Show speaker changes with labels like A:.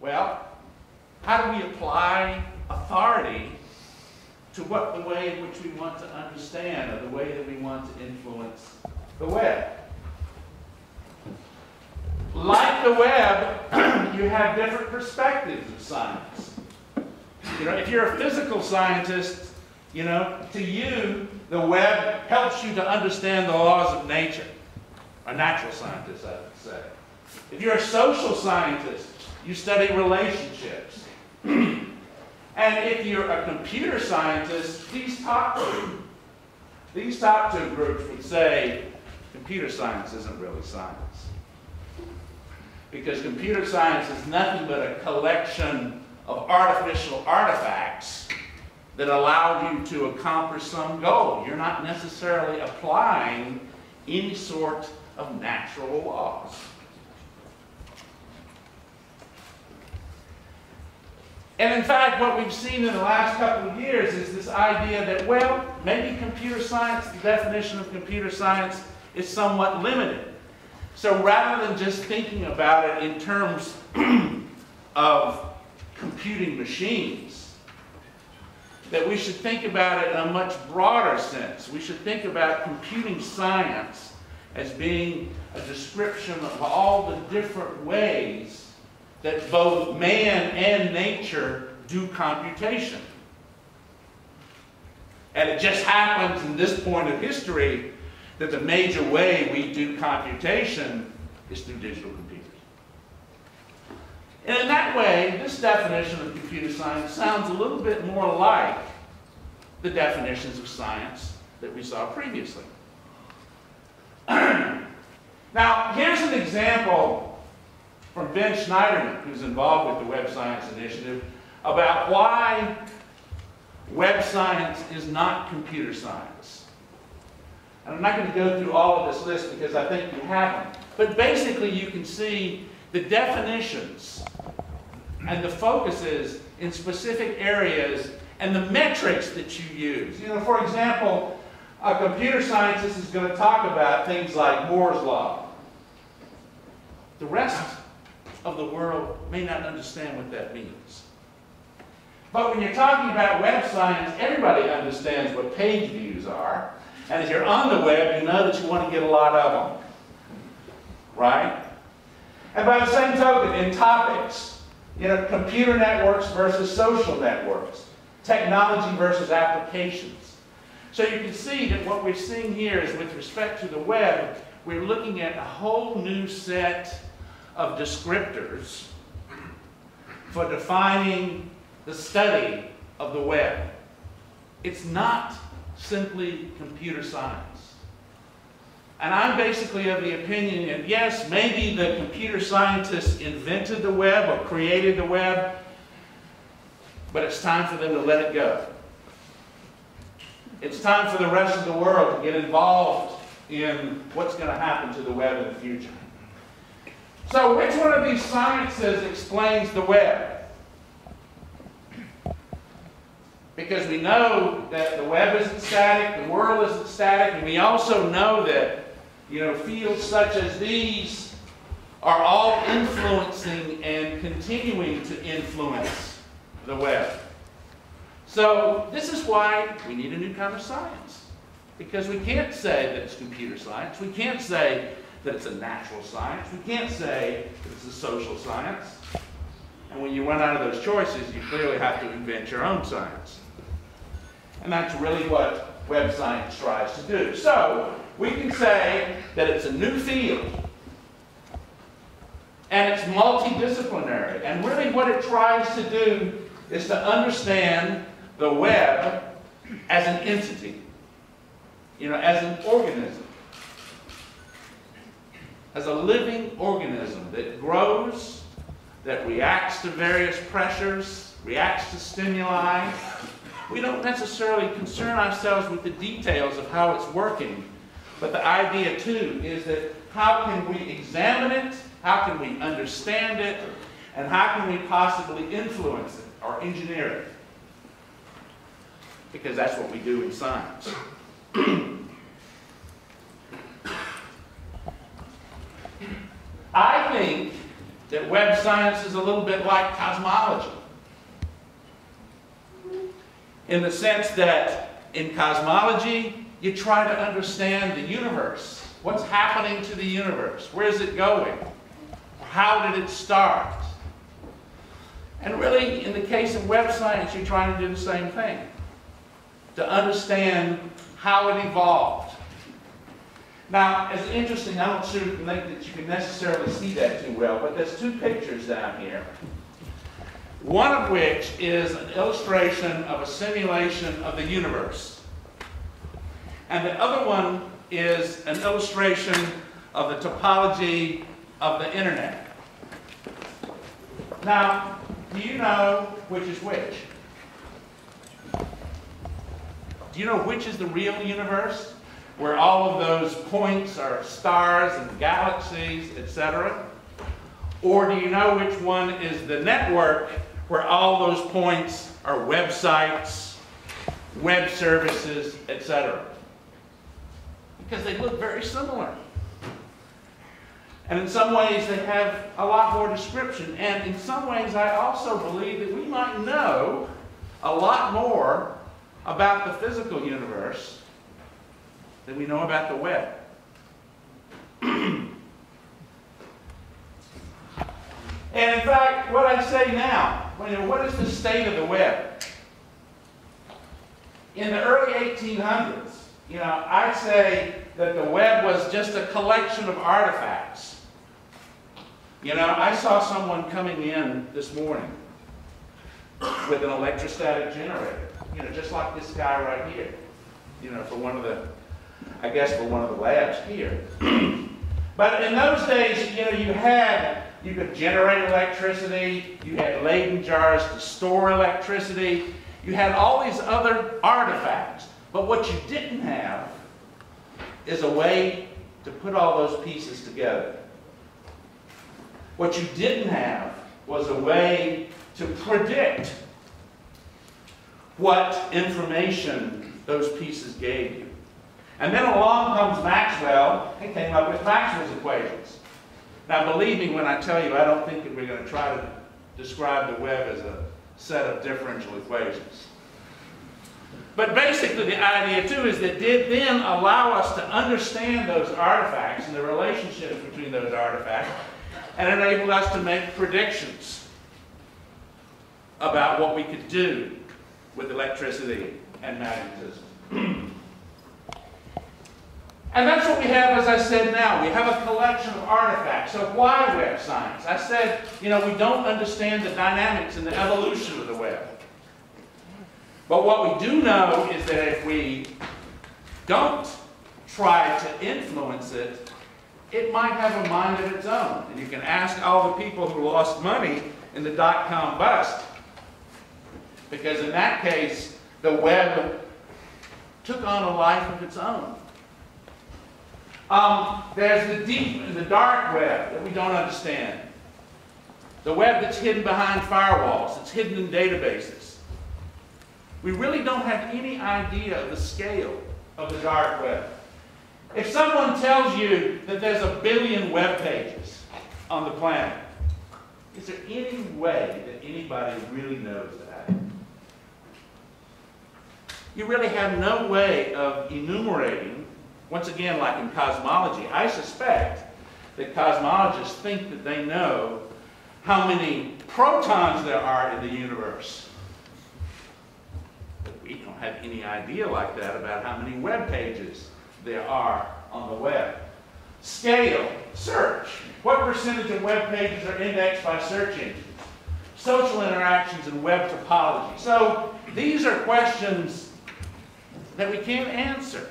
A: Well, how do we apply authority to the way in which we want to understand, or the way that we want to influence the web? Like the web, you have different perspectives of science. If you're a physical scientist, to you, the web helps you to understand the laws of nature. A natural scientist, I would say. If you're a social scientist, you study relationships. And if you're a computer scientist, these top two groups would say computer science isn't really science. Because computer science is nothing but a collection of artificial artifacts that allow you to accomplish some goal. You're not necessarily applying any sort of natural laws. And in fact, what we've seen in the last couple of years is this idea that, well, maybe computer science, the definition of computer science is somewhat limited. So rather than just thinking about it in terms of computing machines, that we should think about it in a much broader sense. We should think about computing science as being a description of all the different ways that both man and nature do computation. And it just happens in this point of history that the major way we do computation is through digital computers. And in that way, this definition of computer science sounds a little bit more like the definitions of science that we saw previously. Now, here's an example from Ben Schneiderman, who's involved with the Web Science Initiative, about why web science is not computer science. And I'm not going to go through all of this list because I think you have them. But basically, you can see the definitions and the focuses in specific areas and the metrics that you use. For example, a computer scientist is going to talk about things like Moore's Law. The rest of the world may not understand what that means. But when you're talking about web science, everybody understands what page views are. And if you're on the web, you know that you want to get a lot of them. Right? And by the same token, in topics, computer networks versus social networks, technology versus applications. So you can see that what we're seeing here is, with respect to the web, we're looking at a whole new set of descriptors for defining the study of the web. It's not simply computer science. And I'm basically of the opinion that, yes, maybe the computer scientists invented the web or created the web, but it's time for them to let it go. It's time for the rest of the world to get involved in what's going to happen to the web in the future. So which one of these sciences explains the web? Because we know that the web isn't static, the world isn't static, and we also know that fields such as these are all influencing and continuing to influence the web. So this is why we need a new kind of science. Because we can't say that it's computer science. We can't say that it's a natural science. We can't say that it's a social science. And when you run out of those choices, you clearly have to invent your own science. And that's really what web science tries to do. So we can say that it's a new field. And it's multidisciplinary. And really what it tries to do is to understand the web as an entity. As an organism. As a living organism that grows, that reacts to various pressures, reacts to stimuli. We don't necessarily concern ourselves with the details of how it's working, but the idea too is that how can we examine it, how can we understand it, and how can we possibly influence it or engineer it? Because that's what we do in science. I think that web science is a little bit like cosmology, in the sense that in cosmology, you try to understand the universe. What's happening to the universe? Where is it going? How did it start? And really, in the case of web science, you're trying to do the same thing, to understand how it evolved. Now, it's interesting, I don't think that you can necessarily see that too well, but there's two pictures down here. One of which is an illustration of a simulation of the universe. And the other one is an illustration of the topology of the internet. Now, do you know which is which? Do you know which is the real universe, where all of those points are stars and galaxies, etc.? Or do you know which one is the network, where all those points are websites, web services, etc.? Because they look very similar. And in some ways they have a lot more description. And in some ways I also believe that we might know a lot more about the physical universe than we know about the web. And in fact, what I say now, what is the state of the web? In the early 1800s, I'd say that the web was just a collection of artifacts. I saw someone coming in this morning with an electrostatic generator, just like this guy right here, for one of the, I guess for one of the labs here. But in those days, you could generate electricity, you had Leyden jars to store electricity, you had all these other artifacts. But what you didn't have is a way to put all those pieces together. What you didn't have was a way to predict what information those pieces gave you. And then along comes Maxwell and came up with Maxwell's equations. Now believe me when I tell you, I don't think that we're going to try to describe the web as a set of differential equations. But basically the idea too is that it did then allow us to understand those artifacts and the relationships between those artifacts, and enabled us to make predictions about what we could do with electricity and magnetism. And that's what we have, as I said now. We have a collection of artifacts. So why web science? I said, we don't understand the dynamics and the evolution of the web. But what we do know is that if we don't try to influence it, it might have a mind of its own. And you can ask all the people who lost money in the dot-com bust. Because in that case, the web took on a life of its own. There's the deep and the dark web that we don't understand. The web that's hidden behind firewalls, that's hidden in databases. We really don't have any idea of the scale of the dark web. If someone tells you that there's 1 billion web pages on the planet, is there any way that anybody really knows that? You really have no way of enumerating. Once again, like in cosmology, I suspect that cosmologists think that they know how many protons there are in the universe. But we don't have any idea like that about how many web pages there are on the web. Scale, search. What percentage of web pages are indexed by search engines? Social interactions and web topology. So these are questions that we can't answer.